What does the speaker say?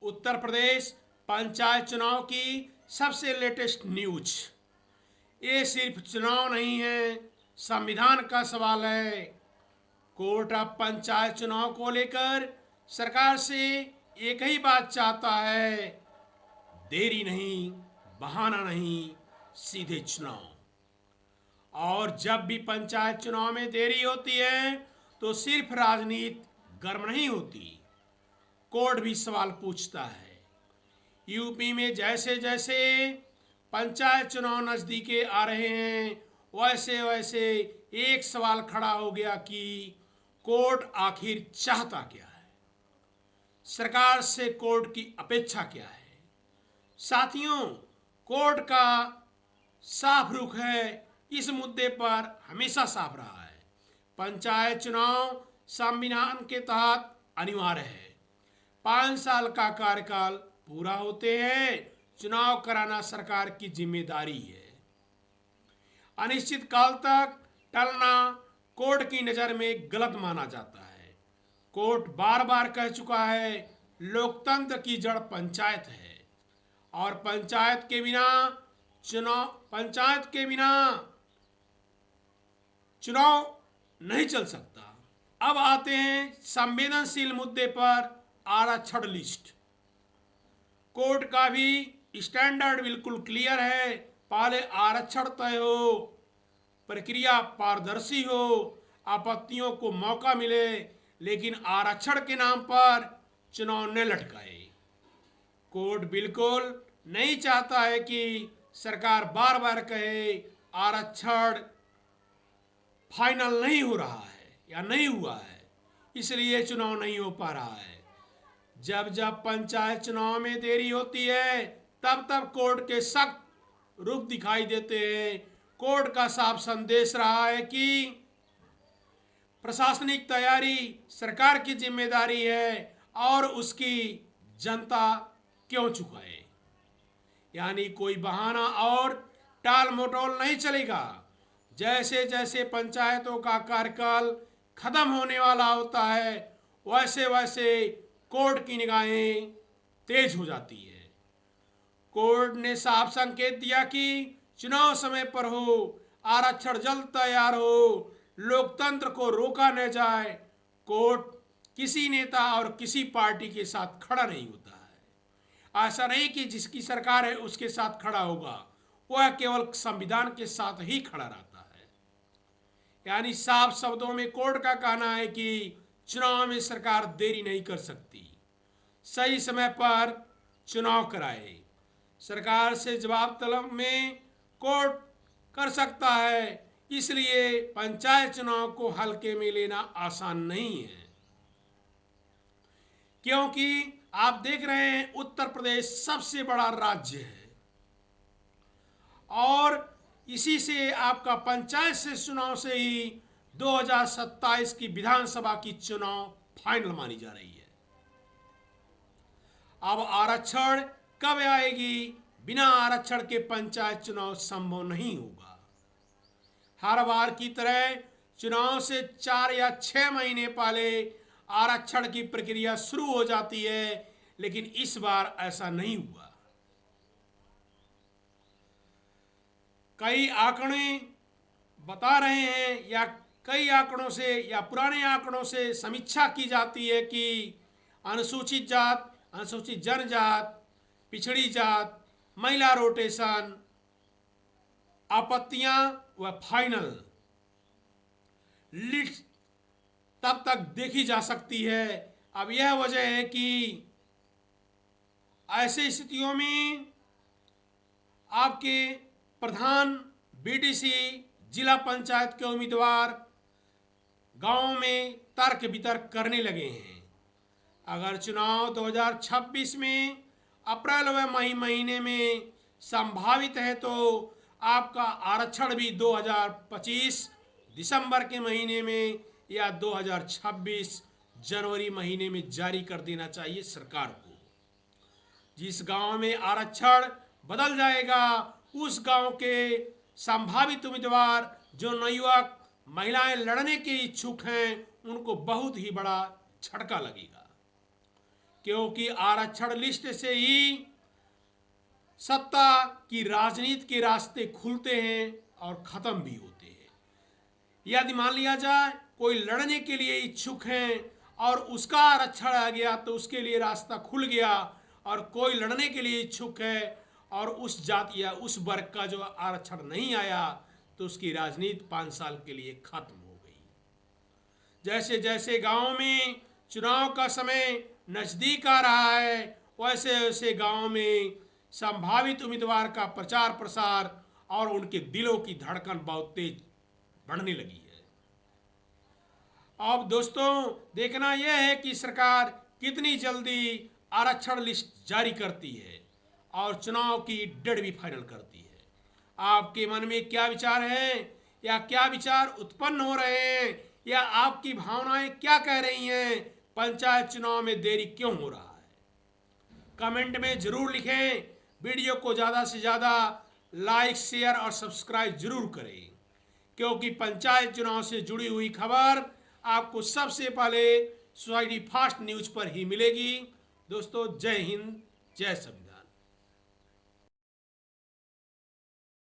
उत्तर प्रदेश पंचायत चुनाव की सबसे लेटेस्ट न्यूज। ये सिर्फ चुनाव नहीं है, संविधान का सवाल है। कोर्ट अब पंचायत चुनाव को लेकर सरकार से एक ही बात चाहता है, देरी नहीं, बहाना नहीं, सीधे चुनाव। और जब भी पंचायत चुनाव में देरी होती है तो सिर्फ राजनीति गर्म नहीं होती, कोर्ट भी सवाल पूछता है। यूपी में जैसे जैसे पंचायत चुनाव नजदीके आ रहे हैं वैसे वैसे एक सवाल खड़ा हो गया कि कोर्ट आखिर चाहता क्या है, सरकार से कोर्ट की अपेक्षा क्या है। साथियों, कोर्ट का साफ रुख है, इस मुद्दे पर हमेशा साफ रहा है। पंचायत चुनाव संविधान के तहत अनिवार्य है। 5 साल का कार्यकाल पूरा होते हैं चुनाव कराना सरकार की जिम्मेदारी है। अनिश्चित काल तक टलना कोर्ट की नज़र में गलत माना जाता है। कोर्ट बार बार कह चुका है, लोकतंत्र की जड़ पंचायत है और पंचायत के बिना चुनाव नहीं चल सकता। अब आते हैं संवेदनशील मुद्दे पर, आरक्षण लिस्ट। कोर्ट का भी स्टैंडर्ड बिल्कुल क्लियर है। पहले आरक्षण तय हो, प्रक्रिया पारदर्शी हो, आपत्तियों को मौका मिले, लेकिन आरक्षण के नाम पर चुनाव न लटकाए। कोर्ट बिल्कुल नहीं चाहता है कि सरकार बार बार कहे आरक्षण फाइनल नहीं हो रहा है या नहीं हुआ है, इसलिए चुनाव नहीं हो पा रहा है। जब जब पंचायत चुनाव में देरी होती है तब तब कोर्ट के सख्त रुख दिखाई देते हैं। कोर्ट का साफ संदेश रहा है कि प्रशासनिक तैयारी सरकार की जिम्मेदारी है और उसकी जनता क्यों चुकाए। यानी कोई बहाना और टाल मटोल नहीं चलेगा। जैसे जैसे पंचायतों का कार्यकाल खत्म होने वाला होता है वैसे वैसे कोर्ट की निगाहें तेज हो जाती है। कोर्ट ने साफ संकेत दिया कि चुनाव समय पर हो, आरक्षण जल्द तैयार हो, लोकतंत्र को रोका न जाए। कोर्ट किसी नेता और किसी पार्टी के साथ खड़ा नहीं होता है। ऐसा नहीं कि जिसकी सरकार है उसके साथ खड़ा होगा, वह केवल संविधान के साथ ही खड़ा रहता है। यानी साफ शब्दों में कोर्ट का कहना है कि चुनाव में सरकार देरी नहीं कर सकती, सही समय पर चुनाव कराए। सरकार से जवाब तलब में कोर्ट कर सकता है, इसलिए पंचायत चुनाव को हल्के में लेना आसान नहीं है। क्योंकि आप देख रहे हैं उत्तर प्रदेश सबसे बड़ा राज्य है और इसी से आपका पंचायत से चुनाव से ही 2027 की विधानसभा की चुनाव फाइनल मानी जा रही है। अब आरक्षण कब आएगी? बिना आरक्षण के पंचायत चुनाव संभव नहीं होगा। हर बार की तरह चुनाव से 4 या 6 महीने पहले आरक्षण की प्रक्रिया शुरू हो जाती है, लेकिन इस बार ऐसा नहीं हुआ। कई आंकड़े बता रहे हैं या कई आंकड़ों से या पुराने आंकड़ों से समीक्षा की जाती है कि अनुसूचित जात, अनुसूचित जनजात, पिछड़ी जात, महिला रोटेशन, आपत्तियां व फाइनल लिस्ट तब तक देखी जा सकती है। अब यह वजह है कि ऐसे स्थितियों में आपके प्रधान, बीडीसी, जिला पंचायत के उम्मीदवार गांव में तर्क वितर्क करने लगे हैं। अगर चुनाव 2026 में अप्रैल व मई महीने में संभावित है तो आपका आरक्षण भी 2025 दिसंबर के महीने में या 2026 जनवरी महीने में जारी कर देना चाहिए सरकार को। जिस गांव में आरक्षण बदल जाएगा उस गांव के संभावित उम्मीदवार जो नवयुवक महिलाएं लड़ने के इच्छुक हैं उनको बहुत ही बड़ा झटका लगेगा। क्योंकि आरक्षण लिस्ट से ही सत्ता की राजनीति के रास्ते खुलते हैं और खत्म भी होते हैं। यदि मान लिया जाए कोई लड़ने के लिए इच्छुक है और उसका आरक्षण आ गया तो उसके लिए रास्ता खुल गया, और कोई लड़ने के लिए इच्छुक है और उस जाति या उस वर्ग का जो आरक्षण नहीं आया तो उसकी राजनीति 5 साल के लिए खत्म हो गई। जैसे जैसे गांव में चुनाव का समय नजदीक आ रहा है, वैसे वैसे गांव में संभावित उम्मीदवार का प्रचार प्रसार और उनके दिलों की धड़कन बहुत तेज बढ़ने लगी है। अब दोस्तों देखना यह है कि सरकार कितनी जल्दी आरक्षण लिस्ट जारी करती है और चुनाव की डेट भी फाइनल करती है। आपके मन में क्या विचार है, या क्या विचार उत्पन्न हो रहे हैं, या आपकी भावनाएं क्या कह रही हैं? पंचायत चुनाव में देरी क्यों हो रहा है? कमेंट में जरूर लिखें। वीडियो को ज़्यादा से ज़्यादा लाइक, शेयर और सब्सक्राइब जरूर करें, क्योंकि पंचायत चुनाव से जुड़ी हुई खबर आपको सबसे पहले सोसाइटी फास्ट न्यूज पर ही मिलेगी। दोस्तों जय हिंद, जय संविधान।